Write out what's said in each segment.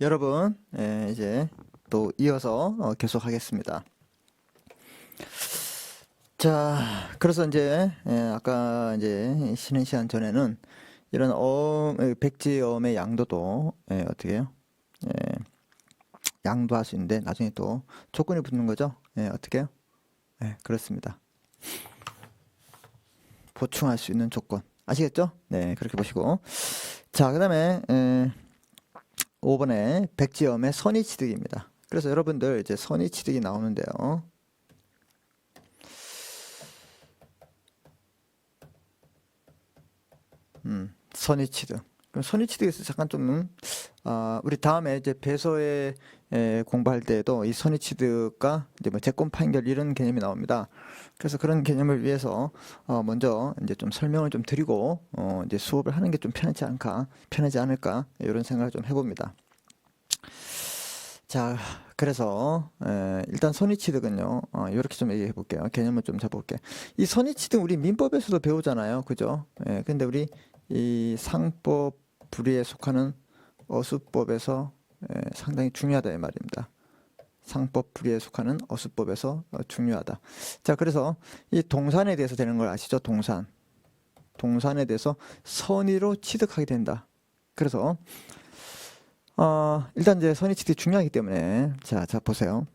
여러분, 이제 또 이어서 계속 하겠습니다. 자, 그래서 이제 아까 이제 쉬는 시간 전에는 이런 백지음의 양도도 어떻게 해요? 예, 양도할 수 있는데 나중에 또 조건이 붙는 거죠. 어떻게 해요? 그렇습니다. 보충할 수 있는 조건. 아시겠죠? 네, 그렇게 보시고. 자, 그다음에 5번에 백지음의 선의취득입니다. 그래서 여러분들 이제 선의취득이 나오는데요. 선의취득. 그럼 선의취득에서 잠깐 좀, 우리 다음에 이제 배서에 공부할 때에도 이 선의취득과 이제 뭐 채권 판결 이런 개념이 나옵니다. 그래서 그런 개념을 위해서 먼저 이제 좀 설명을 좀 드리고 이제 수업을 하는 게 좀 편하지 않을까 이런 생각을 좀 해봅니다. 자, 그래서 일단 선의취득은요. 이렇게 좀 얘기해 볼게요. 개념을 좀 잡아볼게요. 이 선의취득 우리 민법에서도 배우잖아요. 그죠? 근데 우리 이 상법 불위에 속하는 어수법에서 상당히 중요하다 이 말입니다. 상법 불위에 속하는 어수법에서 중요하다. 자, 그래서 이 동산에 대해서 되는 걸 아시죠? 동산에 대해서 선의로 취득하게 된다. 그래서 일단 이제 선의취득이 중요하기 때문에 자 보세요.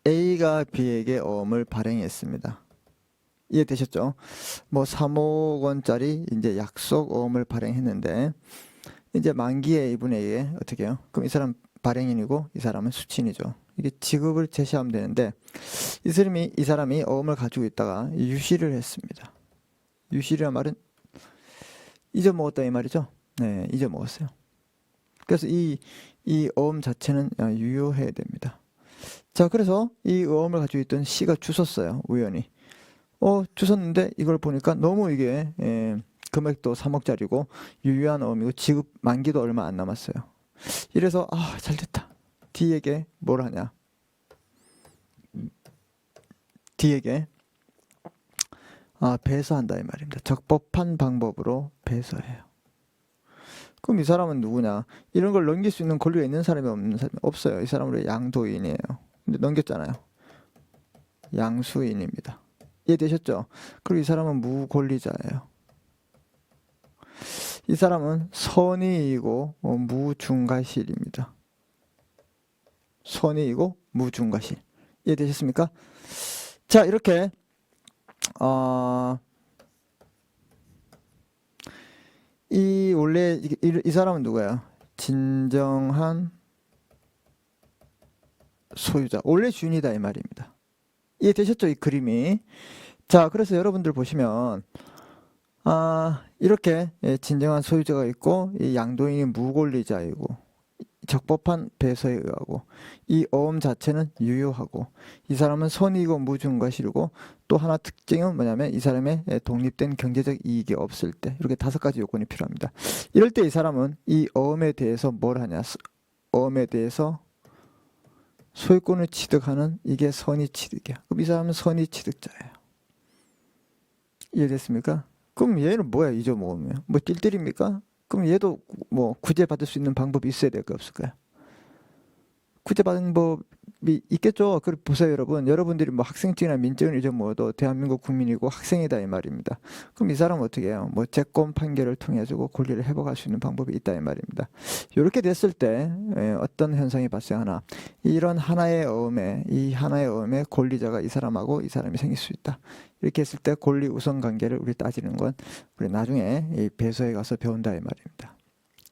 A가 B에게 어음을 발행했습니다. 이해되셨죠? 뭐 3억 원짜리 이제 약속 어음을 발행했는데 이제 만기에 이분에게 어떻게 해요? 그럼 이 사람 발행인이고 이 사람은 수취인이죠. 이게 지급을 제시하면 되는데 이 사람이 어음을 가지고 있다가 유실을 했습니다. 유실이란 말은 잊어먹었다 이 말이죠. 네, 잊어먹었어요. 그래서 이 어음 자체는 유효해야 됩니다. 자, 그래서 이 어음을 가지고 있던 C가 주웠어요. 우연히. 주웠는데 이걸 보니까 너무 이게 금액도 3억짜리고 유효한 어음이고 지급 만기도 얼마 안 남았어요. 이래서 잘됐다. D에게 뭘 하냐? D에게 배서한다 이 말입니다. 적법한 방법으로 배서해요. 그럼 이 사람은 누구냐? 이런 걸 넘길 수 있는 권리가 있는 사람이 없는 사람이 없어요. 이 사람은 우리 양도인이에요. 근데 넘겼잖아요. 양수인입니다. 이해되셨죠? 그리고 이 사람은 무권리자예요. 이 사람은 선의이고 무중과실입니다. 선의이고 무중과실. 이해되셨습니까? 자, 이렇게 원래 이 사람은 누구예요? 진정한 소유자, 원래 주인이다 이 말입니다. 이해되셨죠? 이 그림이. 자, 그래서 여러분들 보시면 이렇게 진정한 소유자가 있고 이 양도인이 무권리자이고 적법한 배서에 의하고 이 어음 자체는 유효하고 이 사람은 선의이고 무중과실이고 또 하나 특징은 뭐냐면 이 사람의 독립된 경제적 이익이 없을 때 이렇게 5가지 요건이 필요합니다. 이럴 때 이 사람은 이 어음에 대해서 뭘 하냐? 어음에 대해서 소유권을 취득하는 이게 선의취득이야. 그럼 이 사람은 선의취득자예요. 이해됐습니까? 그럼 얘는 뭐야? 잊어먹으면 뭐 띨띨입니까? 그럼 얘도 뭐 구제받을 수 있는 방법이 있어야 될 거 없을까요? 구제 방법이 있겠죠. 그래 보세요, 여러분. 여러분들이 뭐 학생증이나 민증을 잊어먹어도 대한민국 국민이고 학생이다 이 말입니다. 그럼 이 사람은 어떻게 해요? 뭐 채권 판결을 통해 가지고 권리를 회복할 수 있는 방법이 있다 이 말입니다. 이렇게 됐을 때 어떤 현상이 발생하나? 이런 하나의 어음에 권리자가 이 사람하고 이 사람이 생길 수 있다. 이렇게 했을 때 권리 우선 관계를 우리 따지는 건 우리 나중에 이 배서에 가서 배운다 이 말입니다.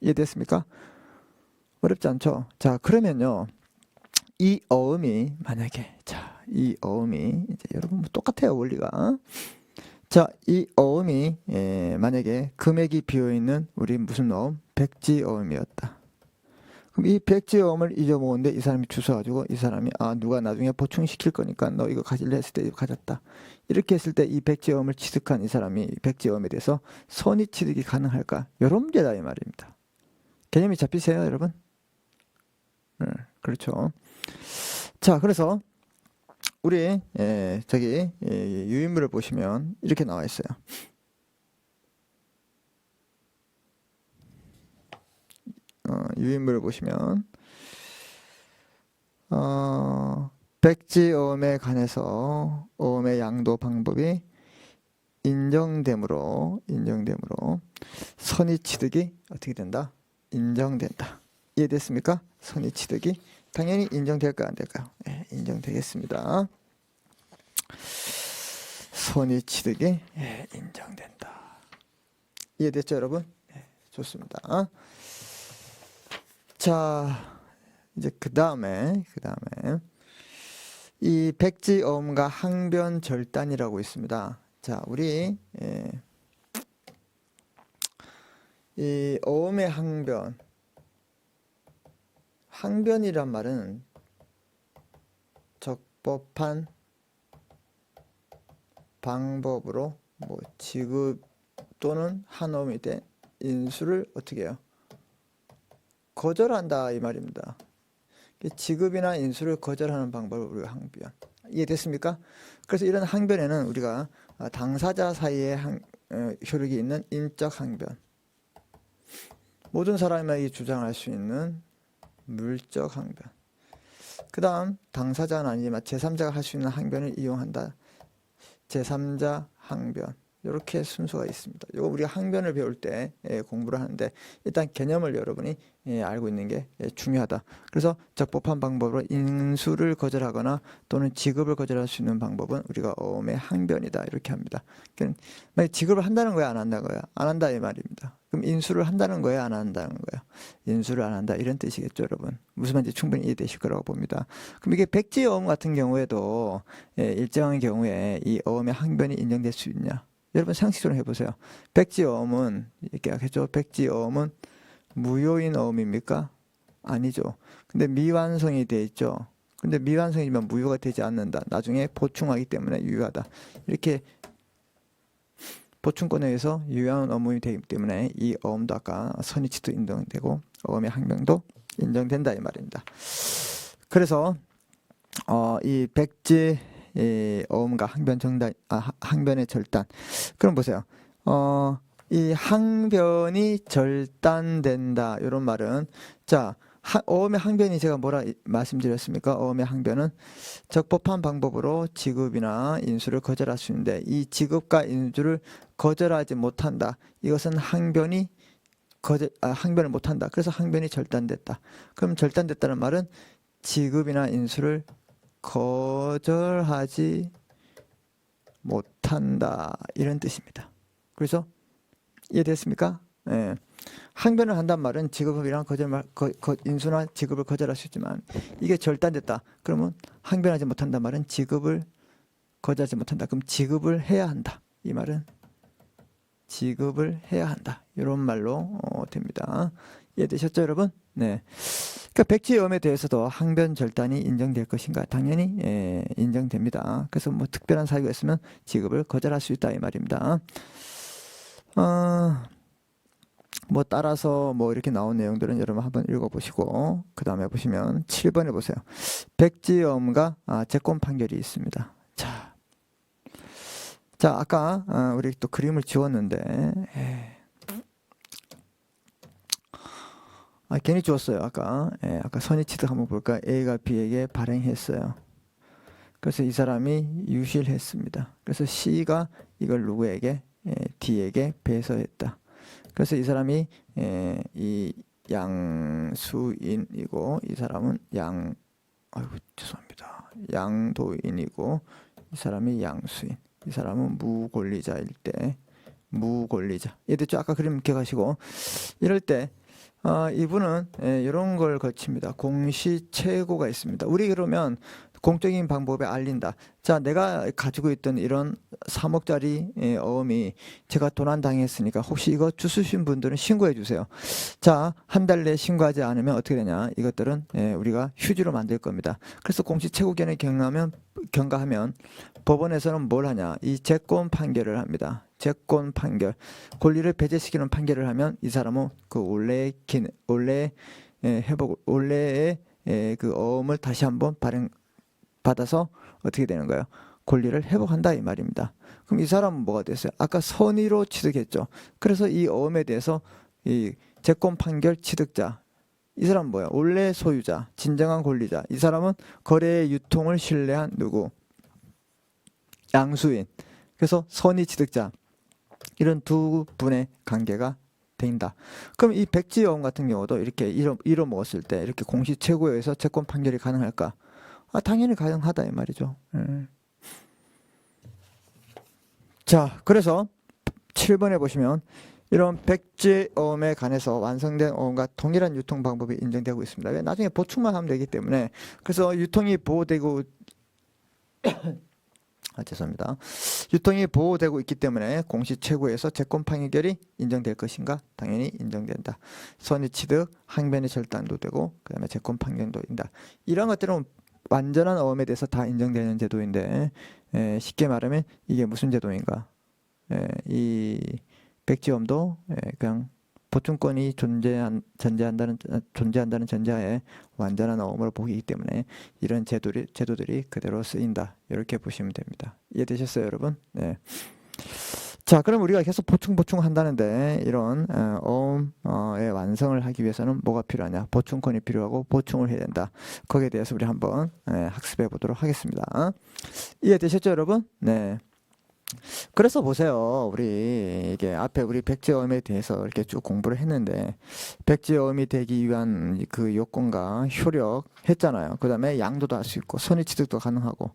이해됐습니까? 어렵지 않죠? 자, 그러면요. 이 어음이 만약에 이 어음이 이제 여러분 뭐 똑같아요 원리가. 자, 이 어음이 만약에 금액이 비어 있는 우리 무슨 어음? 백지어음이었다. 그럼 이 백지어음을 잊어먹었는데 이 사람이 주워가지고 이 사람이 누가 나중에 보충시킬 거니까 너 이거 가질래 했을 때 이거 가졌다. 이렇게 했을 때 이 백지어음을 취득한 이 사람이 백지어음에 대해서 선의취득이 가능할까? 이런 문제다 이 말입니다. 개념이 잡히세요 여러분? 그렇죠. 자, 그래서 우리 유인물을 보시면 이렇게 나와 있어요. 유인물을 보시면 백지어음에 관해서 어음의 양도 방법이 인정되므로 선의취득이 어떻게 된다? 인정된다. 이해됐습니까? 선의취득이 당연히 인정될까요? 안 될까요? 네, 인정되겠습니다. 선의취득이 인정된다. 이해됐죠, 여러분? 네, 좋습니다. 자, 이제 그 다음에 이 백지어음과 항변절단이라고 있습니다. 자, 우리 이 어음의 항변이란 말은 적법한 방법으로 뭐 지급 또는 한어음이 된 인수를 어떻게 해요? 거절한다 이 말입니다. 지급이나 인수를 거절하는 방법을 우리가 항변. 이해됐습니까? 그래서 이런 항변에는 우리가 당사자 사이에 효력이 있는 인적 항변, 모든 사람에게 주장할 수 있는 물적 항변, 그 다음 당사자는 아니지만 제3자가 할 수 있는 항변을 이용한다. 제3자 항변. 이렇게 순서가 있습니다. 이거 우리가 항변을 배울 때 공부를 하는데 일단 개념을 여러분이 알고 있는 게 중요하다. 그래서 적법한 방법으로 인수를 거절하거나 또는 지급을 거절할 수 있는 방법은 우리가 어음의 항변이다 이렇게 합니다. 만약 지급을 한다는 거야 안 한다는 거야? 안 한다 이 말입니다. 그럼 인수를 한다는 거야 안 한다는 거야? 인수를 안 한다 이런 뜻이겠죠 여러분. 무슨 말인지 충분히 이해되실 거라고 봅니다. 그럼 이게 백지어음 같은 경우에도 일정한 경우에 이 어음의 항변이 인정될 수 있냐? 여러분 상식적으로 해보세요. 백지어음은 이렇게 하겠죠. 백지어음은 무효인 어음입니까? 아니죠. 근데 미완성이 돼 있죠. 근데 미완성이지만 무효가 되지 않는다. 나중에 보충하기 때문에 유효하다. 이렇게 보충권에 의해서 유효한 어음이 되기 때문에 이 어음도 아까 선의치도 인정되고 어음의 항변도 인정된다 이 말입니다. 그래서 이 백지 어음과 항변의 절단. 그럼 보세요. 이 항변이 절단된다. 이런 말은 자, 어음의 항변이 제가 뭐라 말씀드렸습니까? 어음의 항변은 적법한 방법으로 지급이나 인수를 거절할 수 있는데 이 지급과 인수를 거절하지 못한다. 이것은 항변을 못한다. 그래서 항변이 절단됐다. 그럼 절단됐다는 말은 지급이나 인수를 거절하지 못한다 이런 뜻입니다. 그래서 이해됐습니까? 예. 항변을 한단 말은 지급이랑 인수나 지급을 거절할 수 있지만 이게 절단됐다. 그러면 항변하지 못한단 말은 지급을 거절하지 못한다. 그럼 지급을 해야 한다. 이 말은 지급을 해야 한다. 이런 말로 됩니다. 이해되셨죠, 여러분? 네. 그러니까 백지어음에 대해서도 항변 절단이 인정될 것인가? 당연히 인정됩니다. 그래서 뭐 특별한 사유가 있으면 지급을 거절할 수 있다 이 말입니다. 뭐 따라서 뭐 이렇게 나온 내용들은 여러분 한번 읽어보시고 그 다음에 보시면 7번에 보세요. 백지어음과 재권 판결이 있습니다. 자 아까 우리 또 그림을 지웠는데 괜히 지웠어요. 아까 선의취득 한번 볼까? A가 B에게 발행했어요. 그래서 이 사람이 유실했습니다. 그래서 C가 이걸 누구에게? D에게 배서했다. 그래서 이 사람이 이 양수인이고 이 사람은 죄송합니다. 양도인이고 이 사람이 양수인. 이 사람은 무권리자일 때 무권리자. 이해됐죠? 아까 그림 기억하시고 이럴 때 이분은 이런 걸 거칩니다. 공시최고가 있습니다. 우리 그러면 공적인 방법에 알린다. 자, 내가 가지고 있던 이런 3억짜리 어음이 제가 도난당했으니까 혹시 이거 주수신 분들은 신고해 주세요. 자, 한 달 내에 신고하지 않으면 어떻게 되냐. 이것들은 우리가 휴지로 만들 겁니다. 그래서 공시최고견에 경과하면 법원에서는 뭘 하냐. 이 재권 판결을 합니다. 재권 판결. 권리를 배제시키는 판결을 하면 이 사람은 그 원래의 그 어음을 다시 한번 받아서 어떻게 되는 거예요? 권리를 회복한다 이 말입니다. 그럼 이 사람은 뭐가 됐어요? 아까 선의로 취득했죠. 그래서 이 어음에 대해서 이 재권 판결 취득자 이 사람은 뭐야? 원래 소유자, 진정한 권리자. 이 사람은 거래의 유통을 신뢰한 누구? 양수인. 그래서 선의 취득자. 이런 두 분의 관계가 된다. 그럼 이 백지어음 같은 경우도 이렇게 잃어먹었을 때 이렇게 공시최고에서 채권 판결이 가능할까? 당연히 가능하다 이 말이죠. 자, 그래서 7번에 보시면 이런 백지어음에 관해서 완성된 어음과 동일한 유통 방법이 인정되고 있습니다. 왜? 나중에 보충만 하면 되기 때문에. 그래서 유통이 보호되고 죄송합니다. 유통이 보호되고 있기 때문에 공시최고에서 채권 판결이 인정될 것인가? 당연히 인정된다. 선의취득, 항변의 절단도 되고 그 다음에 채권 판결도 인다. 이런 것들은 완전한 어음에 대해서 다 인정되는 제도인데 쉽게 말하면 이게 무슨 제도인가? 이 백지어음도 그냥 보충권이 존재한다는 전제하에 완전한 어음으로 보이기 때문에 이런 제도들이 그대로 쓰인다. 이렇게 보시면 됩니다. 이해되셨어요, 여러분? 네. 자, 그럼 우리가 계속 보충 한다는데 이런 어음의 완성을 하기 위해서는 뭐가 필요하냐? 보충권이 필요하고 보충을 해야 된다. 거기에 대해서 우리 한번 학습해 보도록 하겠습니다. 이해되셨죠, 여러분? 네. 그래서 보세요. 우리 이게 앞에 우리 백지어음에 대해서 이렇게 쭉 공부를 했는데 백지어음이 되기 위한 그 요건과 효력 했잖아요. 그 다음에 양도도 할 수 있고 선의취득도 가능하고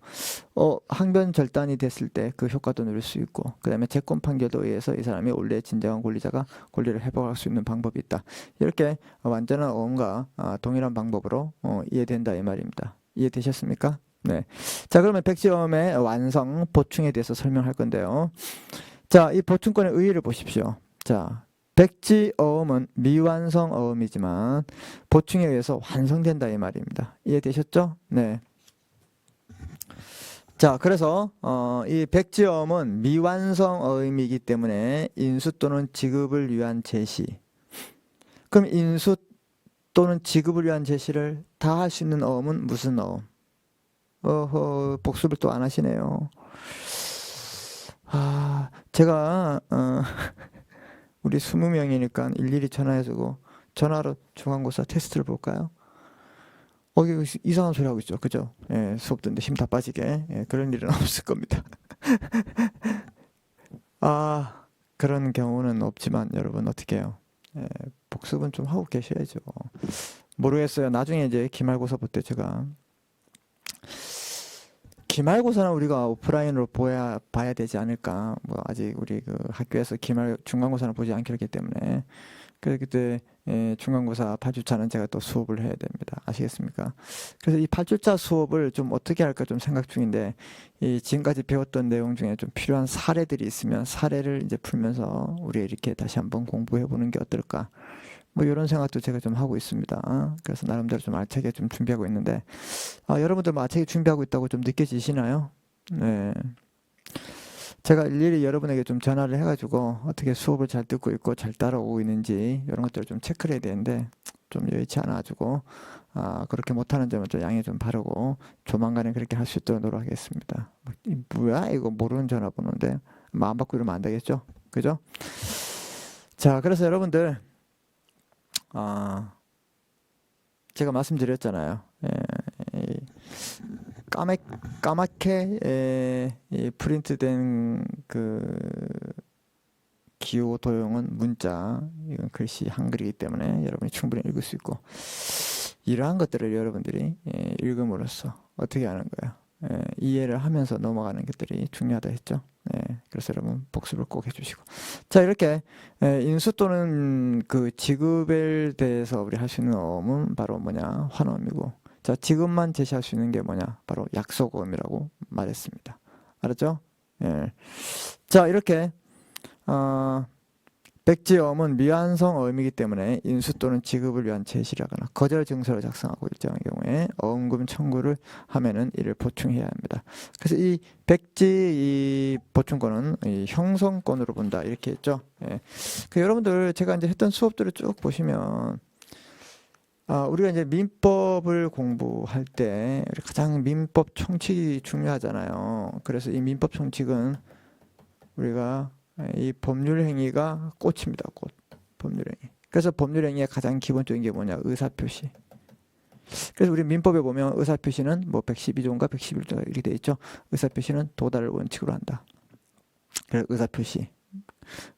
항변 절단이 됐을 때 그 효과도 누릴 수 있고 그 다음에 채권 판결도 의해서 이 사람이 원래 진정한 권리자가 권리를 회복할 수 있는 방법이 있다. 이렇게 완전한 어음과 동일한 방법으로 이해된다 이 말입니다. 이해되셨습니까? 네. 자, 그러면 백지어음의 완성, 보충에 대해서 설명할 건데요. 자, 이 보충권의 의의를 보십시오. 자, 백지어음은 미완성 어음이지만 보충에 의해서 완성된다 이 말입니다. 이해되셨죠? 네. 자, 그래서 이 백지어음은 미완성 어음이기 때문에 인수 또는 지급을 위한 제시. 그럼 인수 또는 지급을 위한 제시를 다 할 수 있는 어음은 무슨 어음? 복습을 또 안 하시네요. 제가 우리 20명이니까 일일이 전화해주고 전화로 중간고사 테스트를 볼까요? 이거 이상한 소리 하고 있죠. 그죠? 예, 수업 듣는데 힘 다 빠지게. 그런 일은 없을 겁니다. 그런 경우는 없지만 여러분 어떻게 해요? 복습은 좀 하고 계셔야죠. 모르겠어요. 나중에 이제 기말고사 볼 때 제가 기말고사는 우리가 오프라인으로 봐야 되지 않을까. 뭐 아직 우리 그 학교에서 중간고사는 보지 않기 때문에 그때 중간고사 8주차는 제가 또 수업을 해야 됩니다. 아시겠습니까? 그래서 이 8주차 수업을 좀 어떻게 할까 좀 생각 중인데 이 지금까지 배웠던 내용 중에 좀 필요한 사례들이 있으면 사례를 이제 풀면서 우리 이렇게 다시 한번 공부해 보는 게 어떨까? 뭐 이런 생각도 제가 좀 하고 있습니다. 그래서 나름대로 좀 알차게 좀 준비하고 있는데 여러분들 뭐 알차게 준비하고 있다고 좀 느껴지시나요? 네. 제가 일일이 여러분에게 좀 전화를 해가지고 어떻게 수업을 잘 듣고 있고 잘 따라오고 있는지 이런 것들을 좀 체크를 해야 되는데 좀 여의치 않아가지고 그렇게 못하는 점은 좀 양해 좀 바르고 조만간에 그렇게 할 수 있도록 노력하겠습니다. 뭐야 이거 모르는 전화번호인데 마음 받고 이러면 안 되겠죠? 그죠? 자, 그래서 여러분들 제가 말씀드렸잖아요. 까맣게 프린트된 그 기호 도형은 문자, 이건 글씨 한글이기 때문에 여러분이 충분히 읽을 수 있고 이러한 것들을 여러분들이 읽음으로써 어떻게 하는 거예요? 이해를 하면서 넘어가는 것들이 중요하다 했죠. 그래서 여러분 복습을 꼭 해주시고 자 이렇게 인수 또는 그 지급에 대해서 우리 할 수 있는 어음은 바로 뭐냐 환어음이고 자 지급만 제시할 수 있는 게 뭐냐 바로 약속어음이라고 말했습니다. 알았죠? 자 이렇게 백지어음은 미완성 어음이기 때문에 인수 또는 지급을 위한 제시를 하거나 거절 증서를 작성하고 일정한 경우에 어음금 청구를 하면은 이를 보충해야 합니다. 그래서 이 백지 이 보충권은 이 형성권으로 본다 이렇게 했죠. 그 여러분들 제가 이제 했던 수업들을 쭉 보시면 우리가 이제 민법을 공부할 때 가장 민법 총칙이 중요하잖아요. 그래서 이 민법 총칙은 우리가 이 법률 행위가 꽃입니다. 꽃. 법률 행위. 그래서 법률행위의 가장 기본적인 게 뭐냐? 의사표시. 그래서 우리 민법에 보면 의사표시는 뭐 112조인가 111조가 이렇게 돼 있죠. 의사표시는 도달을 원칙으로 한다. 그래서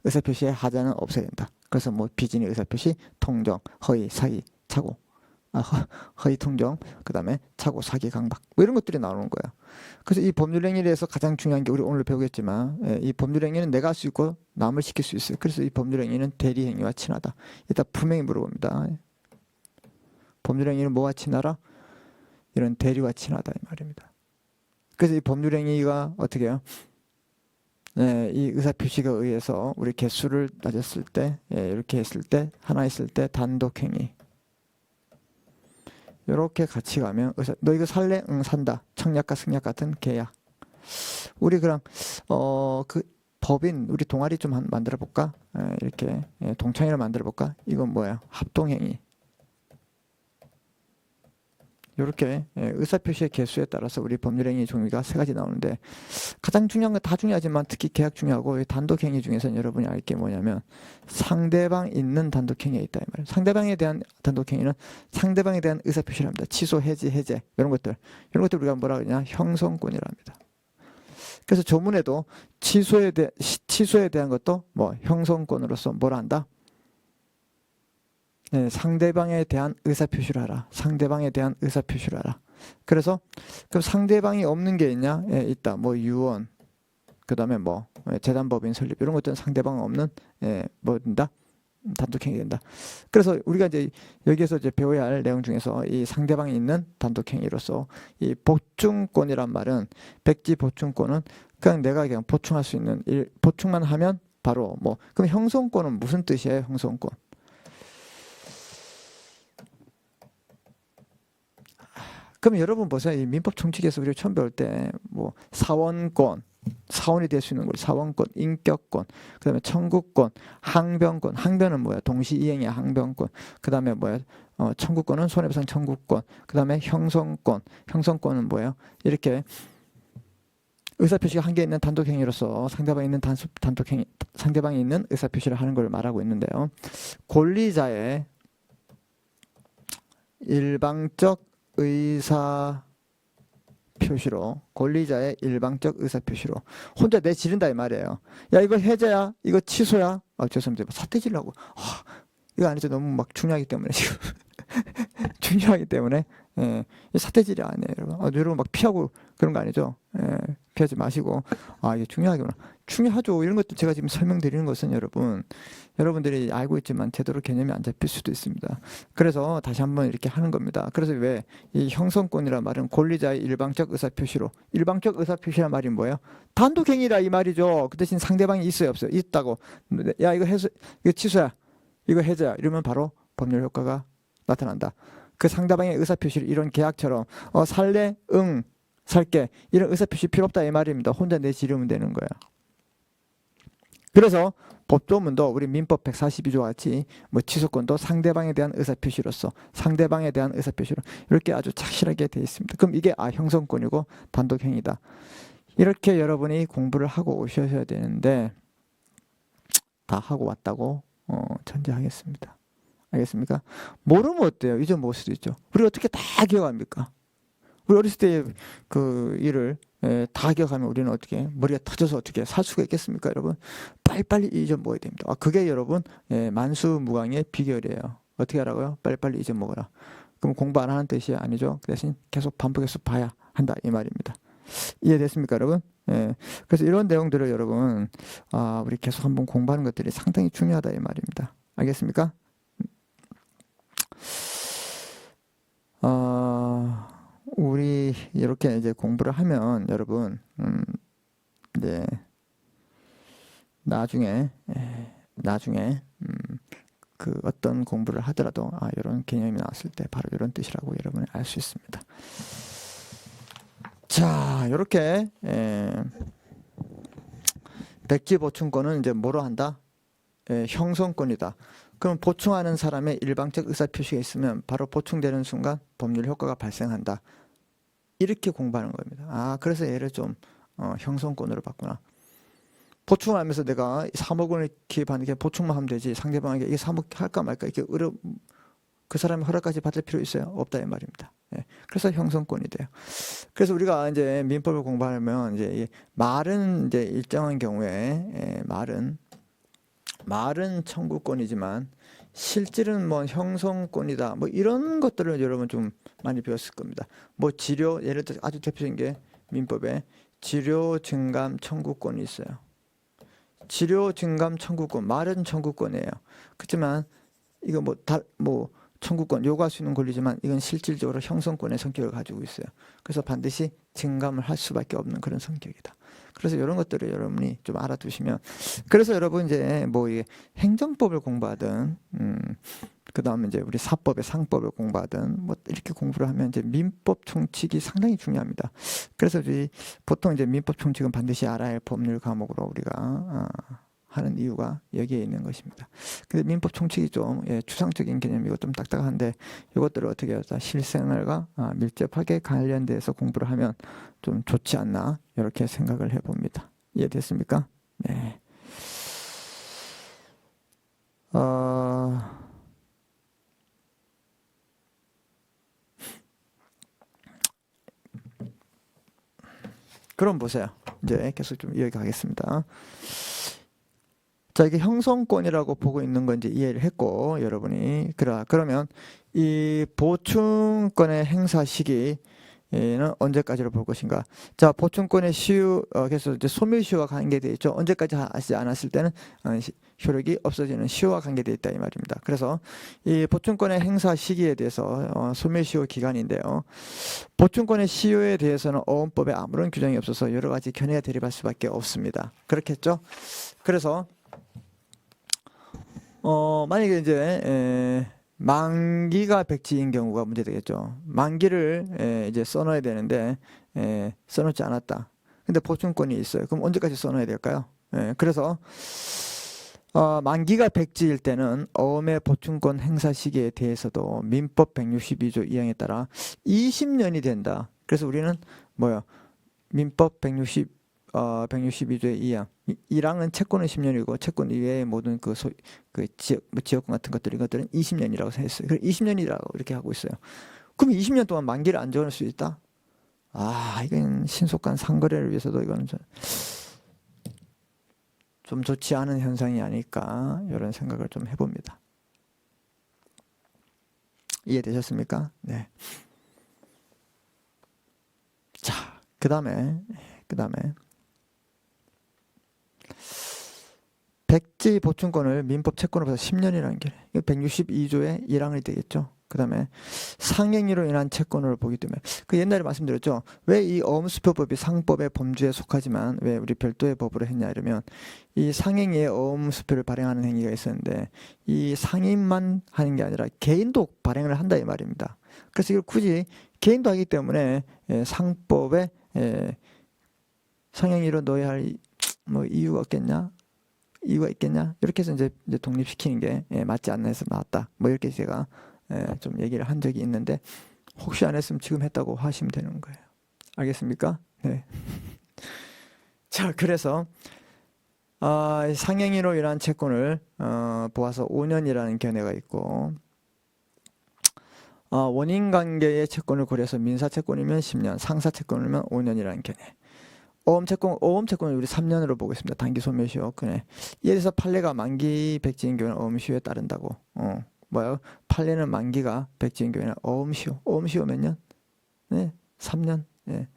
의사표시의 하자는 없어야 된다. 그래서 뭐 비진의 의사표시, 통정, 허위, 사기, 착오, 허위 통정, 그 다음에 착오, 사기, 강박 뭐 이런 것들이 나오는 거예요. 그래서 이 법률행위에 대해서 가장 중요한 게 우리 오늘 배우겠지만 이 법률행위는 내가 할 수 있고 남을 시킬 수 있어요. 그래서 이 법률행위는 대리행위와 친하다. 이따 분명히 물어봅니다. 법률행위는 뭐와 친하라? 이런 대리와 친하다 이 말입니다. 그래서 이 법률행위가 어떻게 해요? 이 의사표시가 의해서 우리 개수를 따졌을 때 이렇게 했을 때 하나 있을 때 단독행위 이렇게 같이 가면 너 이거 살래? 응 산다. 청약과 승약 같은 계약. 우리 그럼 그 법인 우리 동아리 좀 만들어 볼까? 이렇게 동창회를 만들어 볼까? 이건 뭐야? 합동행위. 이렇게 의사표시의 개수에 따라서 우리 법률행위 종류가 세 가지 나오는데 가장 중요한 건 다 중요하지만 특히 계약 중요하고 단독행위 중에서는 여러분이 알 게 뭐냐면 상대방 있는 단독행위가 있다 이 말이에요. 상대방에 대한 단독행위는 상대방에 대한 의사표시를 합니다. 취소, 해지, 해제 이런 것들 우리가 뭐라 그러냐 형성권이라 합니다. 그래서 조문에도 취소에 대한 것도 뭐 형성권으로서 뭐라 한다? 상대방에 대한 의사표시를 하라. 상대방에 대한 의사표시를 하라. 그래서 그럼 상대방이 없는 게 있냐? 있다. 뭐 유언, 그 다음에 뭐 재단법인 설립 이런 것들은 상대방 없는 뭐 된다? 단독행위 된다. 그래서 우리가 이제 여기에서 이제 배워야 할 내용 중에서 이 상대방이 있는 단독행위로서 이 보충권이란 말은 백지 보충권은 그냥 내가 그냥 보충할 수 있는 보충만 하면 바로 뭐 그럼 형성권은 무슨 뜻이에요? 형성권. 그럼 여러분 보세요. 이 민법 총칙에서 우리가 처음 배울 때 뭐 사원권, 사원이 될 수 있는 거 사원권, 인격권, 그 다음에 청구권, 항변권. 항변은 뭐야? 동시이행의 항변권. 그 다음에 뭐야? 청구권은 손해배상 청구권. 그 다음에 형성권. 형성권은 뭐예요? 이렇게 의사표시가 한 개 있는 단독행위로서 상대방이 있는 상대방이 있는 의사표시를 하는 걸 말하고 있는데요. 권리자의 일방적 의사 표시로 권리자의 일방적 의사 표시로 혼자 내지른다 이 말이에요. 야 이거 해제야, 이거 취소야. 죄송합니다. 사퇴질라고. 이거 아니죠. 너무 막 중요하기 때문에 지금 중요하기 때문에 사퇴질이 아니에요, 여러분. 여러분 막 피하고 그런 거 아니죠. 피하지 마시고 이게 중요하구나. 중요하죠. 이런 것도 제가 지금 설명드리는 것은 여러분들이 알고 있지만 제대로 개념이 안 잡힐 수도 있습니다. 그래서 다시 한번 이렇게 하는 겁니다. 그래서 왜 이 형성권이란 말은 권리자의 일방적 의사표시로 일방적 의사표시란 말이 뭐예요? 단독행위라 이 말이죠. 그 대신 상대방이 있어요, 없어요? 있다고. 야 이거 취소야, 이거 해제야 이러면 바로 법률 효과가 나타난다. 그 상대방의 의사표시를 이런 계약처럼 살래? 응 살게 이런 의사표시 필요 없다 이 말입니다. 혼자 내지르면 되는 거야. 그래서 법조문도 우리 민법 142조 같이 뭐 취소권도 상대방에 대한 의사표시로서 상대방에 대한 의사표시로 이렇게 아주 착실하게 되어 있습니다. 그럼 이게 형성권이고 단독행위다. 이렇게 여러분이 공부를 하고 오셔야 되는데 다 하고 왔다고 전제하겠습니다. 알겠습니까? 모르면 어때요? 잊어먹을 수도 있죠. 우리 어떻게 다 기억합니까? 우리 어렸을 때 그 일을 다 기억하면 우리는 어떻게 머리가 터져서 어떻게 살 수가 있겠습니까, 여러분? 빨리빨리 잊어먹어야 됩니다. 그게 여러분 만수무강의 비결이에요. 어떻게 하라고요? 빨리빨리 잊어먹어라. 그럼 공부 안 하는 뜻이 아니죠. 그 대신 계속 반복해서 봐야 한다 이 말입니다. 이해됐습니까, 여러분? 그래서 이런 내용들을 여러분 우리 계속 한번 공부하는 것들이 상당히 중요하다 이 말입니다. 알겠습니까? 우리 이렇게 이제 공부를 하면 여러분 이제 나중에 그 어떤 공부를 하더라도 이런 개념이 나왔을 때 바로 이런 뜻이라고 여러분이 알 수 있습니다. 자, 이렇게 백지 보충권은 이제 뭐로 한다? 형성권이다. 그럼 보충하는 사람의 일방적 의사표시가 있으면 바로 보충되는 순간 법률 효과가 발생한다. 이렇게 공부하는 겁니다. 그래서 얘를 좀 형성권으로 봤구나. 보충을 하면서 내가 3억 원을 기입하는 게 보충만 하면 되지 상대방에게 이게 3억 할까 말까 이렇게 그 사람의 허락까지 받을 필요 있어요? 없다 이 말입니다. 예. 그래서 형성권이 돼요. 그래서 우리가 이제 민법을 공부하면 이제 이 말은 이제 일정한 경우에 말은 청구권이지만 실질은 뭐 형성권이다. 뭐 이런 것들을 여러분 좀 많이 배웠을 겁니다. 뭐 지료 예를 들어 아주 대표적인 게 민법에 지료 증감 청구권이 있어요. 지료 증감 청구권 말은 청구권이에요. 그렇지만 이거 뭐 청구권 요구할 수 있는 권리지만 이건 실질적으로 형성권의 성격을 가지고 있어요. 그래서 반드시 증감을 할 수밖에 없는 그런 성격이다. 그래서 이런 것들을 여러분이 좀 알아두시면 그래서 여러분 이제 뭐 이게 행정법을 공부하든 그다음에 이제 우리 사법의 상법을 공부하든 뭐 이렇게 공부를 하면 이제 민법 총칙이 상당히 중요합니다. 그래서 보통 이제 민법 총칙은 반드시 알아야 할 법률 과목으로 우리가 하는 이유가 여기에 있는 것입니다. 근데 민법 총칙이 좀 추상적인 개념이고 좀 딱딱한데 이것들을 어떻게 해서 실생활과 밀접하게 관련돼서 공부를 하면 좀 좋지 않나 이렇게 생각을 해봅니다. 이해됐습니까? 네. 그럼 보세요. 이제 계속 좀 이어가겠습니다. 자, 이게 형성권이라고 보고 있는 건지 이해를 했고, 여러분이. 그러면 이 보충권의 행사 시기는 언제까지로 볼 것인가? 자, 보충권의 그래서 이제 소멸시효와 관계되어 있죠. 언제까지 하지 않았을 때는 효력이 없어지는 시효와 관계되어 있다 이 말입니다. 그래서 이 보충권의 행사 시기에 대해서 소멸시효 기간인데요. 보충권의 시효에 대해서는 어원법에 아무런 규정이 없어서 여러 가지 견해가 대립할 수밖에 없습니다. 그렇겠죠? 그래서 만약에 이제 만기가 백지인 경우가 문제되겠죠. 만기를 이제 써놔야 되는데 써놓지 않았다. 근데 보충권이 있어요. 그럼 언제까지 써놔야 될까요? 그래서 만기가 백지일 때는 어음의 보충권 행사 시기에 대해서도 민법 162조 2항에 따라 20년이 된다. 그래서 우리는 민법 162조의 2항. 1항은 채권은 10년이고 채권 이외의 모든 지역권 같은 이것들은 20년이라고 했어요. 20년이라고 이렇게 하고 있어요. 그럼 20년 동안 만기를 안 적을 수 있다? 이건 신속한 상거래를 위해서도 이거는 좀 좋지 않은 현상이 아닐까 이런 생각을 좀 해봅니다. 이해되셨습니까? 네. 자, 그 다음에 백지 보충권을 민법 채권으로서 10년이라는 게 162조의 1항이 되겠죠. 그 다음에 상행위로 인한 채권을 보기 때문에 옛날에 말씀드렸죠. 왜 이 어음수표법이 상법의 범주에 속하지만 왜 우리 별도의 법으로 했냐 이러면 이 상행위에 어음수표를 발행하는 행위가 있었는데 이 상인만 하는 게 아니라 개인도 발행을 한다 이 말입니다. 그래서 이걸 굳이 개인도 하기 때문에 상법에 상행위로 넣어야 할 이유가 있겠냐? 이렇게 해서 이제 독립시키는 게 맞지 않나 해서 나왔다. 이렇게 제가 좀 얘기를 한 적이 있는데 혹시 안 했으면 지금 했다고 하시면 되는 거예요. 알겠습니까? 네. 자, 그래서 상행위로 인한 채권을 보아서 5년이라는 견해가 있고 원인관계의 채권을 고려해서 민사채권이면 10년, 상사채권이면 5년이라는 견해. 어음채권을 우리 3년으로 보고 있습니다. 단기 소멸시효. 예를 들어서 판례가 만기 백지인 경우는 어음시효에 따른다고. 판례는 만기가 백지인 경우에는 어음시효. 어음시효 몇 년? 네, 3년. 예.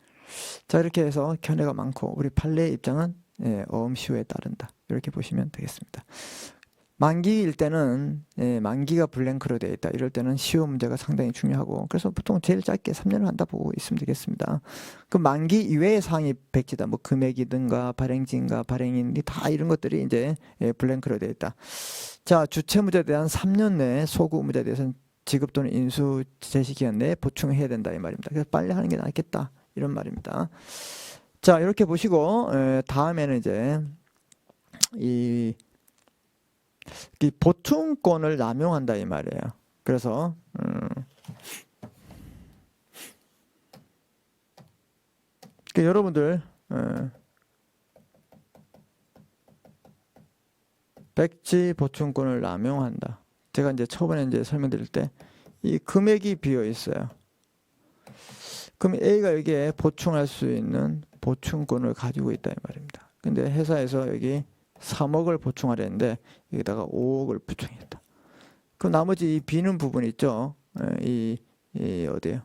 자, 이렇게 해서 견해가 많고 우리 판례의 입장은 어음시효에 따른다. 이렇게 보시면 되겠습니다. 만기일 때는 만기가 블랭크로 되어 있다. 이럴 때는 시효 문제가 상당히 중요하고 그래서 보통 제일 짧게 3년을 한다 보고 있으면 되겠습니다. 그 만기 이외의 사항이 백지다. 금액이든가 발행지인가 발행인이 다 이런 것들이 이제 블랭크로 되어 있다. 자, 주체무죄에 대한 3년 내에 소구무죄에 대해서는 지급 또는 인수 제시 기간 내에 보충해야 된다 이 말입니다. 그래서 빨리 하는 게 낫겠다 이런 말입니다. 자, 이렇게 보시고 다음에는 이제 이 보충권을 남용한다 이 말이에요. 그래서 여러분들 백지 보충권을 남용한다. 제가 이제 초반에 이제 설명드릴 때 이 금액이 비어 있어요. 그럼 A가 여기에 보충할 수 있는 보충권을 가지고 있다 이 말입니다. 근데 회사에서 여기 3억을 보충하려는데 여기다가 5억을 보충했다. 그럼 나머지 이 비는 부분 있죠. 이 어디에요?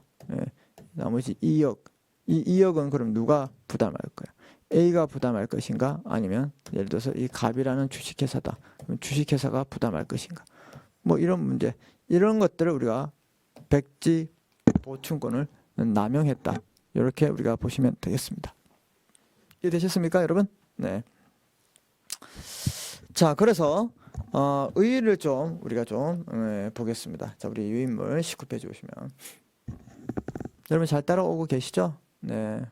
나머지 2억. 이 2억은 그럼 누가 부담할 거예요? A가 부담할 것인가? 아니면 예를 들어서 이 갑이라는 주식회사다. 그럼 주식회사가 부담할 것인가? 뭐 이런 문제, 이런 것들을 우리가 백지 보충권을 남용했다. 이렇게 우리가 보시면 되겠습니다. 이해되셨습니까, 여러분? 네. 자, 그래서 의의를 좀 우리가 좀 보겠습니다. 자, 우리 유인물 19페이지 오시면 여러분 잘 따라오고 계시죠? 네.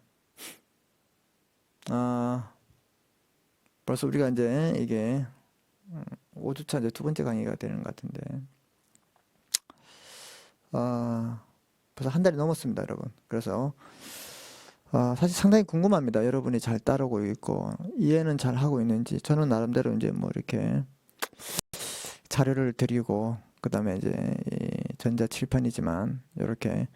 벌써 우리가 이제 이게 5주차 이제 두 번째 강의가 되는 것 같은데 벌써 한 달이 넘었습니다, 여러분. 그래서 사실 상당히 궁금합니다. 여러분이 잘 따르고 있고 이해는 잘 하고 있는지. 저는 나름대로 이제 뭐 이렇게 자료를 드리고 그다음에 이제 전자칠판이지만 이렇게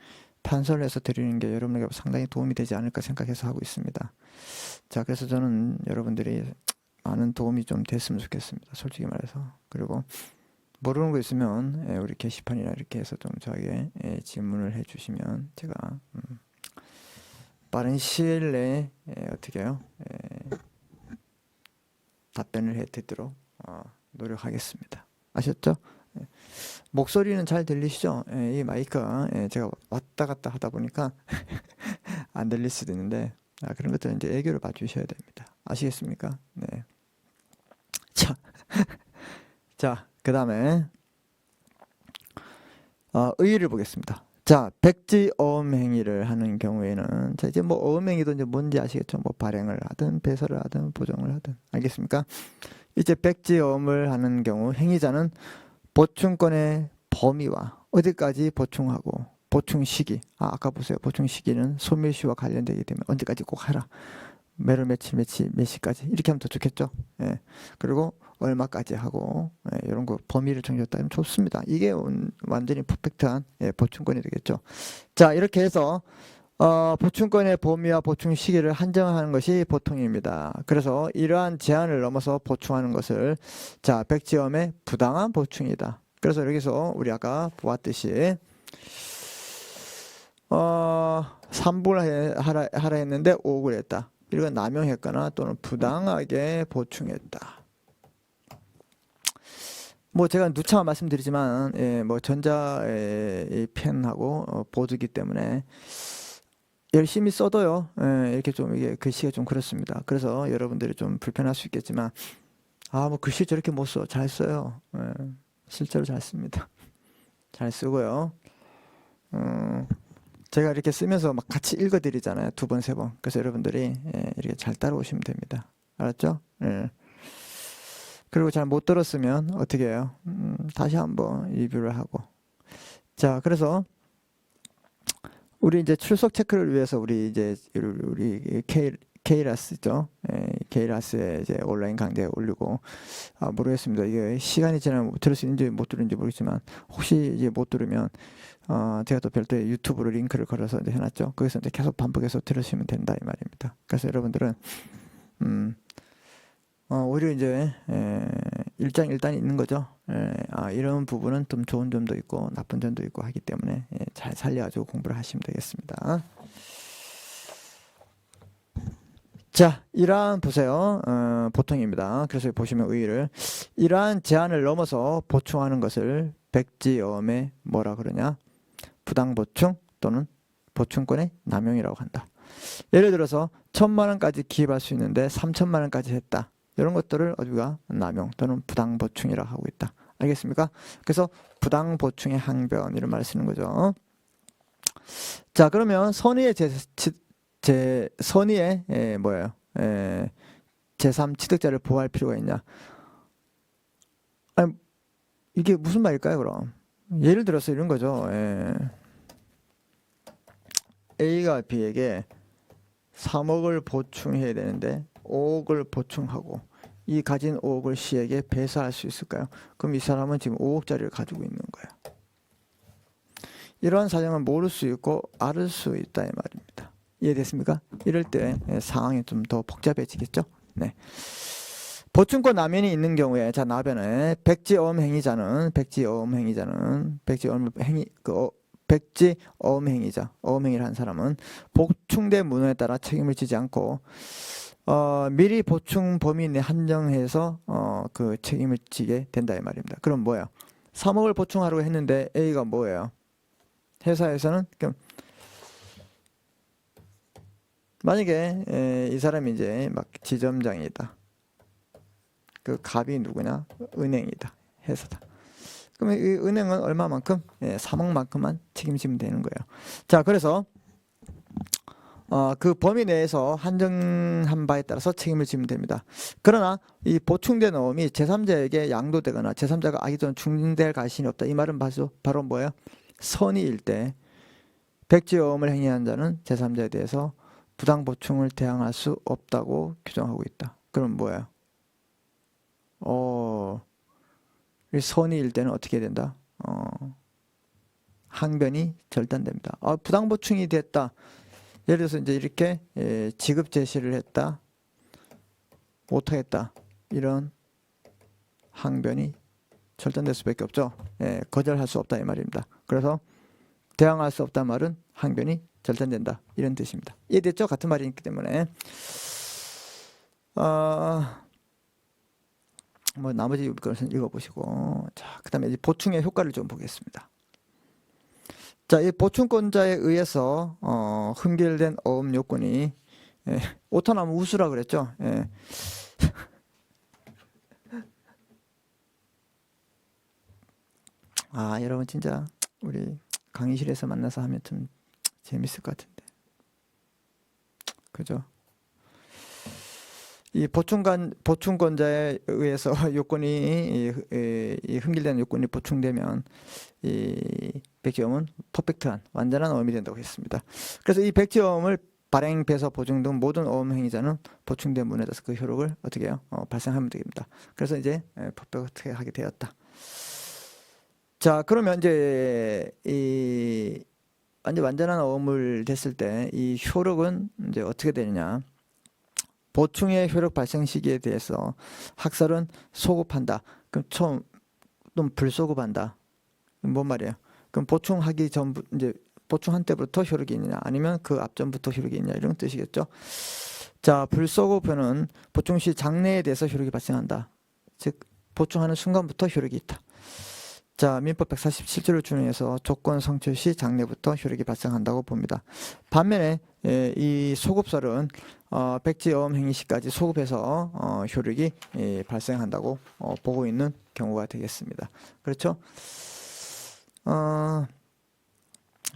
판서를 해서 드리는 게 여러분에게 상당히 도움이 되지 않을까 생각해서 하고 있습니다. 자, 그래서 저는 여러분들이 많은 도움이 좀 됐으면 좋겠습니다. 솔직히 말해서. 그리고 모르는 거 있으면 우리 게시판이나 이렇게 해서 좀 저에게 질문을 해주시면 제가 빠른 시일 내에 어떻게 해요? 답변을 해드리도록 노력하겠습니다. 아셨죠? 목소리는 잘 들리시죠? 이 마이크가 제가 왔다 갔다 하다 보니까 안 들릴 수도 있는데 그런 것들은 이제 애교를 봐주셔야 됩니다. 아시겠습니까? 네. 자, 그 다음에 의의를 보겠습니다. 자, 백지어음 행위를 하는 경우에는 자, 이제 뭐 어음 행위도 이제 뭔지 아시겠죠? 뭐 발행을 하든 배설을 하든 보정을 하든 알겠습니까? 이제 백지어음을 하는 경우 행위자는 보충권의 범위와 어디까지 보충하고 보충 시기. 아까 보세요. 보충 시기는 소멸시와 관련되기 때문에 언제까지 꼭 하라. 매월 며칠 몇 시까지 이렇게 하면 더 좋겠죠. 예. 그리고 얼마까지 하고 이런 거 범위를 정해줬다면 좋습니다. 이게 완전히 퍼펙트한 보충권이 되겠죠. 자, 이렇게 해서 보충권의 범위와 보충 시기를 한정하는 것이 보통입니다. 그래서 이러한 제한을 넘어서 보충하는 것을 자, 백지엄의 부당한 보충이다. 그래서 여기서 우리 아까 보았듯이 3분을 하라 했는데 5억을 했다. 이건 남용했거나 또는 부당하게 보충했다. 뭐 제가 누차 말씀드리지만 뭐 전자 펜하고 보드기 때문에 열심히 써도요 이렇게 좀 이게 글씨가 좀 그렇습니다. 그래서 여러분들이 좀 불편할 수 있겠지만 뭐 글씨 저렇게 못 써. 잘 써요. 실제로 잘 씁니다. 잘 쓰고요. 제가 이렇게 쓰면서 막 같이 읽어드리잖아요. 2번, 3번. 그래서 여러분들이 이렇게 잘 따라오시면 됩니다. 알았죠? 그리고 잘 못 들었으면 어떻게 해요? 다시 한번 리뷰를 하고. 자, 그래서 우리 이제 출석 체크를 위해서 우리 K라스죠. K라스에 이제 온라인 강좌에 올리고 모르겠습니다. 이게 시간이 지나면 들을 수 있는지 못 들는지 모르겠지만 혹시 이제 못 들으면 제가 또 별도의 유튜브로 링크를 걸어서 이제 해놨죠. 거기서 이제 계속 반복해서 들으시면 된다 이 말입니다. 그래서 여러분들은 오히려 이제 일장일단이 있는 거죠. 이런 부분은 좀 좋은 점도 있고 나쁜 점도 있고 하기 때문에 잘 살려가지고 공부를 하시면 되겠습니다. 자, 이러한 보세요. 보통입니다. 그래서 보시면 의의를 이러한 제한을 넘어서 보충하는 것을 백지어음에 뭐라 그러냐? 부당보충 또는 보충권의 남용이라고 한다. 예를 들어서 1,000만 원까지 기입할 수 있는데 3,000만 원까지 했다. 이런 것들을 우리가 남용 또는 부당보충이라고 하고 있다. 알겠습니까? 그래서 부당보충의 항변 이런 말을 쓰는 거죠. 자, 그러면 선의의 선의의 뭐예요? 제3취득자를 보호할 필요가 있냐? 아니, 이게 무슨 말일까요, 그럼? 예를 들어서 이런 거죠. A가 B에게 3억을 보충해야 되는데 5억을 보충하고 이 가진 5억을 C에게 배사할 수 있을까요? 그럼 이 사람은 지금 5억짜리를 가지고 있는 거예요. 이러한 사정은 모를 수 있고 알 수 있다 이 말입니다. 이해됐습니까? 이럴 때 상황이 좀 더 복잡해지겠죠? 네. 보충권 남연이 있는 경우에 자 나변에 백지어음 행위자는 백지어음 행위자 어음행위를 한 사람은 보충된 문헌에 따라 책임을 지지 않고 미리 보충 범위 내 한정해서 그 책임을 지게 된다 이 말입니다. 그럼 뭐야? 3억을 보충하려고 했는데 A가 뭐예요? 회사에서는 만약에 이 사람이 이제 막 지점장이다. 그 갑이 누구냐? 은행이다. 회사다. 그러면 이 은행은 얼마만큼? 3억만큼만 책임지면 되는 거예요. 자, 그래서 그 범위 내에서 한정한 바에 따라서 책임을 지면 됩니다. 그러나 이 보충된 어음이 제3자에게 양도되거나 제3자가 악의적으로 중대할 가신이 없다. 이 말은 바로 뭐예요? 선의일 때 백지어음을 행위한 자는 제3자에 대해서 부당 보충을 대항할 수 없다고 규정하고 있다. 그럼 뭐예요? 선의일 때는 어떻게 된다? 항변이 절단됩니다. 부당 보충이 됐다. 예를 들어서 이제 이렇게 지급 제시를 했다. 못하겠다. 이런 항변이 절단될 수밖에 없죠. 거절할 수 없다 이 말입니다. 그래서 대항할 수 없다는 말은 항변이 절단된다. 이런 뜻입니다. 이해됐죠? 같은 말이기 때문에 뭐 나머지 것은 읽어보시고 자, 그 다음에 보충의 효과를 좀 보겠습니다. 자, 이 보충권자에 의해서 흠결된 어음 요건이 오타나면 우수라 그랬죠. 여러분 진짜 우리 강의실에서 만나서 하면 좀 재밌을 것 같은데, 그죠? 이 보충권자에 의해서 요건이 이 흠결된 요건이 보충되면 이 백지어음은 퍼펙트한 완전한 어음이 된다고 했습니다. 그래서 이 백지어음을 발행, 배서, 보증 등 모든 어음 행위자는 보충된 문에 따라서 그 효력을 어떻게 해요? 발생하면 됩니다. 그래서 이제 퍼펙트하게 되었다. 자, 그러면 이제 이 완전한 어음을 됐을 때 이 효력은 이제 어떻게 되느냐? 보충의 효력 발생 시기에 대해서 학설은 소급한다. 그럼 처음 또 불소급한다. 뭔 말이에요? 그럼 보충하기 전부 이제 보충한 때부터 효력이 있느냐, 아니면 그 앞전부터 효력이 있느냐 이런 뜻이겠죠. 자, 불소급표는 보충 시 장래에 대해서 효력이 발생한다. 즉 보충하는 순간부터 효력이 있다. 자, 민법 147조를 준용해서 조건 성취 시 장래부터 효력이 발생한다고 봅니다. 반면에 이 소급설은 백지어음 행위 시까지 소급해서 효력이 발생한다고 보고 있는 경우가 되겠습니다. 그렇죠?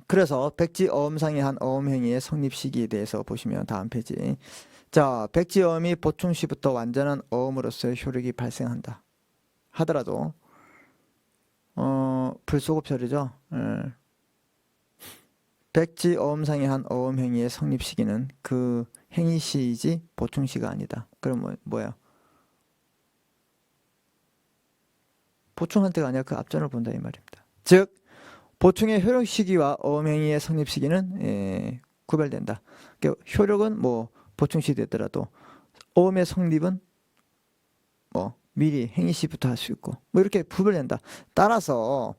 그래서 백지어음상의 한 어음 행위의 성립 시기에 대해서 보시면 다음 페이지. 자, 백지어음이 보충 시부터 완전한 어음으로서의 효력이 발생한다 하더라도 불소급설이죠. 백지어음상의 한 어음 행위의 성립 시기는 그 행위 시이지 보충 시가 아니다. 그럼 뭐야? 보충한 때가 아니라 그 앞전을 본다 이 말입니다. 즉 보충의 효력 시기와 어음 행위의 성립 시기는 구별된다. 그러니까 효력은 뭐 보충 시 됐더라도 어음의 성립은 뭐 미리 행위 시부터 할 수 있고 뭐 이렇게 구별된다. 따라서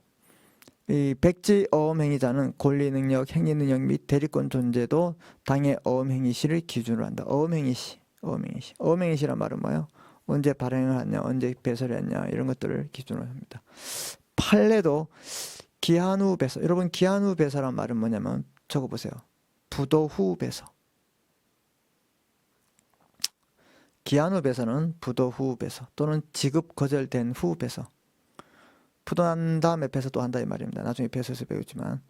이 백지어음 행위자는 권리 능력, 행위 능력 및 대리권 존재도 당해 어음 행위 시를 기준으로 한다. 어음 행위 시. 어음 행위 시란 말은 뭐예요? 언제 발행을 했냐, 언제 배설을 했냐 이런 것들을 기준으로 합니다. 판례도 기한 후 배서. 여러분 기한 후 배서란 말은 뭐냐면 적어보세요. 부도 후 배서. 기한 후 배서는 부도 후 배서 또는 지급 거절된 후 배서. 부도난 다음에 배서도 한다 이 말입니다. 나중에 배서에서 배우지만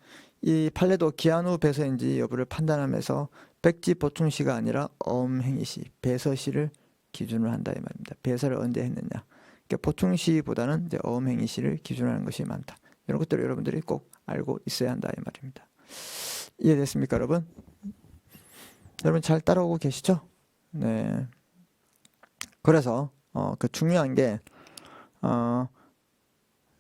이 판례도 기한 후 배서인지 여부를 판단하면서 백지 보충 시가 아니라 어음 행위 시, 배서 시를 기준으로 한다 이 말입니다. 배서를 언제 했느냐. 그러니까 보충 시보다는 이제 어음 행위 시를 기준으로 하는 것이 많다. 이런 것들을 여러분들이 꼭 알고 있어야 한다 이 말입니다. 이해됐습니까, 여러분? 여러분 잘 따라오고 계시죠? 네. 그래서 그 중요한 게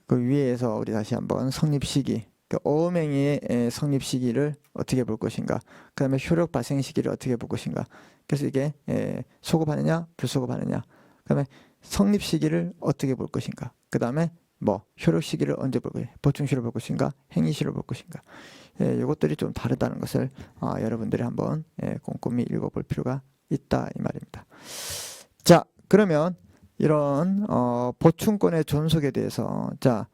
그 위에서 우리 다시 한번 성립 시기, 그 어음행위의 성립 시기를 어떻게 볼 것인가, 그 다음에 효력 발생 시기를 어떻게 볼 것인가. 그래서 이게 소급하느냐 불소급하느냐, 그 다음에 성립 시기를 어떻게 볼 것인가, 그 다음에 뭐 효력 시기를 언제 볼 것인가, 보충시를 볼 것인가, 행위시를 볼 것인가. 이것들이 좀 다르다는 것을 여러분들이 한번 꼼꼼히 읽어볼 필요가 있다 이 말입니다. 자, 그러면 이런 보충권의 존속에 대해서, 자,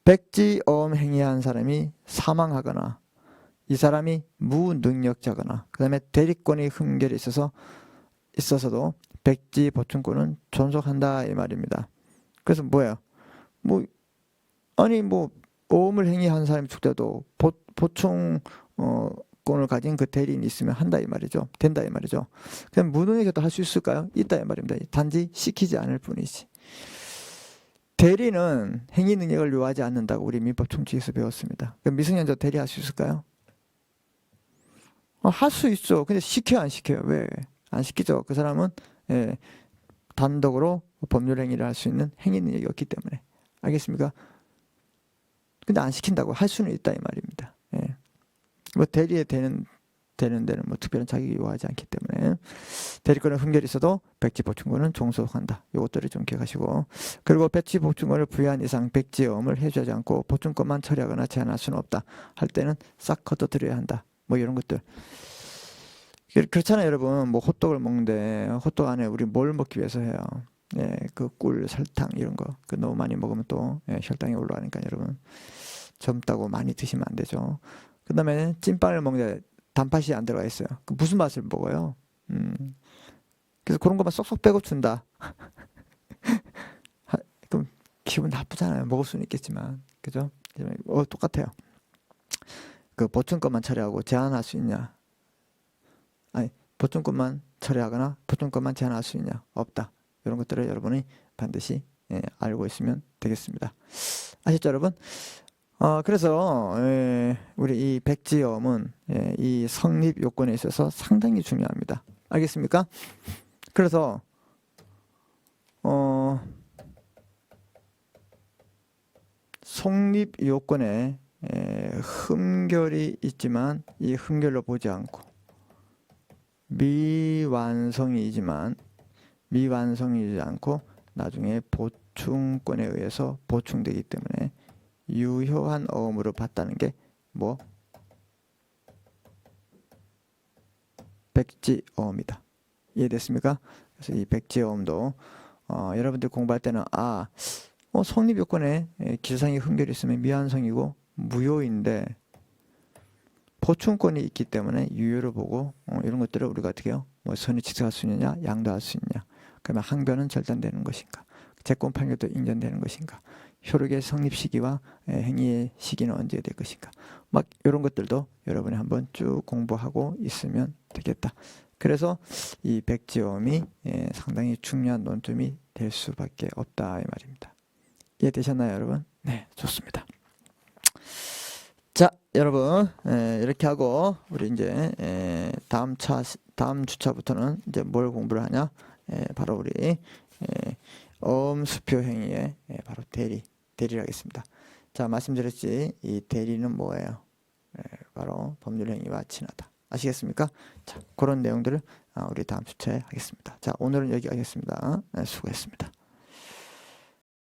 백지어음 행위한 사람이 사망하거나 이 사람이 무능력자거나 그 다음에 대리권이 흠결이 있어서도 백지 보충권은 존속한다 이 말입니다. 그래서 뭐예요? 뭐 아니 뭐 어음을 행위한 사람이 죽더라도 보충 권을 가진 그 대리인이 있으면 한다 이 말이죠. 된다 이 말이죠. 그럼 무능력자도 할 수 있을까요? 있다 이 말입니다. 단지 시키지 않을 뿐이지. 대리는 행위 능력을 요하지 않는다고 우리 민법 총칙에서 배웠습니다. 그럼 미성년자 대리할 수 있을까요? 할 수 있죠. 근데 시켜요 안 시켜요? 왜? 안 시키죠. 그 사람은 단독으로 법률 행위를 할 수 있는 행위 능력이 없기 때문에. 알겠습니까? 근데 안 시킨다고 할 수는 있다 이 말입니다. 뭐 대리에 되는 데는 뭐 특별한 자격이 요하지 않기 때문에 대리권의 흠결이 있어도 백지 보충권은 종속한다. 이것들을 좀 기억하시고, 그리고 백지 보충권을 부여한 이상 백지어음을 해주지 않고 보충권만 처리하거나 제한할 수는 없다. 할 때는 싹 걷어들여야 한다. 뭐 이런 것들. 그렇잖아요 여러분. 뭐 호떡을 먹는데 호떡 안에 우리 뭘 먹기 위해서 해요? 그 꿀, 설탕 이런 거. 그 너무 많이 먹으면 또 혈당이 올라가니까 여러분 젊다고 많이 드시면 안 되죠. 그 다음에 찐빵을 먹는데 단팥이 안 들어가 있어요. 무슨 맛을 먹어요? 그래서 그런 것만 쏙쏙 빼고 준다. 그럼 기분 나쁘잖아요. 먹을 수는 있겠지만. 그죠? 똑같아요. 그 보충권만 처리하고 제한할 수 있냐? 아니, 보충권만 처리하거나 보충권만 제한할 수 있냐? 없다. 이런 것들을 여러분이 반드시 알고 있으면 되겠습니다. 아셨죠, 여러분? 그래서 우리 이 백지어음은 이 성립 요건에 있어서 상당히 중요합니다. 알겠습니까? 그래서 성립 요건에 흠결이 있지만 이 흠결로 보지 않고 미완성이지 않고 나중에 보충권에 의해서 보충되기 때문에 유효한 어음으로 봤다는 게 뭐 백지어음이다. 이해됐습니까? 그래서 이 백지어음도 여러분들 공부할 때는 성립 요건에 기술상의 흠결이 있으면 미완성이고 무효인데 보충권이 있기 때문에 유효로 보고 이런 것들을 우리가 어떻게 해요? 뭐 선의 직사할 수 있느냐, 양도할 수 있느냐, 그러면 항변은 절단되는 것인가, 재권 판결도 인정되는 것인가, 효력의 성립 시기와 행위의 시기는 언제 될 것인가, 막 이런 것들도 여러분이 한번 쭉 공부하고 있으면 되겠다. 그래서 이 백지어음이 상당히 중요한 논점이 될 수밖에 없다 이 말입니다. 이해되셨나요 여러분? 네, 좋습니다. 자, 여러분 이렇게 하고 우리 이제 다음 주차부터는 이제 뭘 공부를 하냐? 바로 우리 어음수표 행위의 바로 대리를 하겠습니다. 자, 말씀드렸지 이 대리는 뭐예요? 바로 법률 행위와 친하다. 아시겠습니까? 자, 그런 내용들을 우리 다음 주차에 하겠습니다. 자, 오늘은 여기 하겠습니다. 수고했습니다.